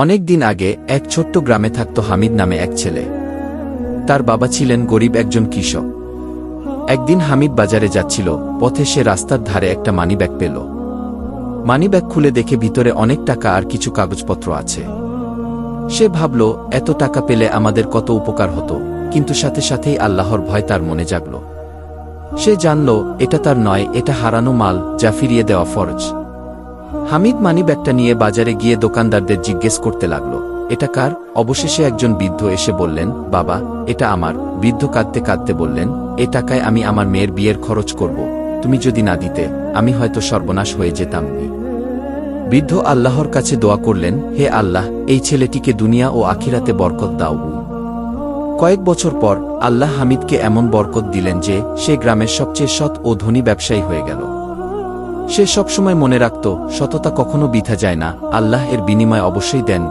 অনেক দিন আগে এক ছোট্ট গ্রামে থাকত হামিদ নামে এক ছেলে। তার বাবা ছিলেন গরিব একজন কৃষক। একদিন হামিদ বাজারে যাচ্ছিল, পথে সে রাস্তার ধারে একটা মানিব্যাগ পেল। মানিব্যাগ খুলে দেখে ভিতরে অনেক টাকা আর কিছু কাগজপত্র আছে। সে ভাবল, এত টাকা পেলে আমাদের কত উপকার হতো, কিন্তু সাথে সাথেই আল্লাহর ভয় তার মনে জাগল। সে জানল, এটা তার নয়, এটা হারানো মাল, যা ফিরিয়ে দেওয়া ফরজ। হামিদ মানিব্যাগটা নিয়ে বাজারে গিয়ে দোকানদারদের জিজ্ঞেস করতে লাগল, এটা কার? অবশেষে একজন বৃদ্ধ এসে বললেন, বাবা, এটা আমার। বৃদ্ধ কাঁদতে কাঁদতে বললেন, এ টাকায় আমি আমার মেয়ের বিয়ের খরচ করব, তুমি যদি না দিতে আমি হয়তো সর্বনাশ হয়ে যেতাম। বৃদ্ধ আল্লাহর কাছে দোয়া করলেন, হে আল্লাহ, এই ছেলেটিকে দুনিয়া ও আখিরাতে বরকত দাও। কয়েক বছর পর আল্লাহ হামিদকে এমন বরকত দিলেন যে সে গ্রামের সবচেয়ে সৎ ও ধনী ব্যবসায়ী হয়ে গেল। সে সবসময় মনে রাখত, সততা কখনো বৃথা যায় না, আল্লাহ এর বিনিময় অবশ্যই দেন।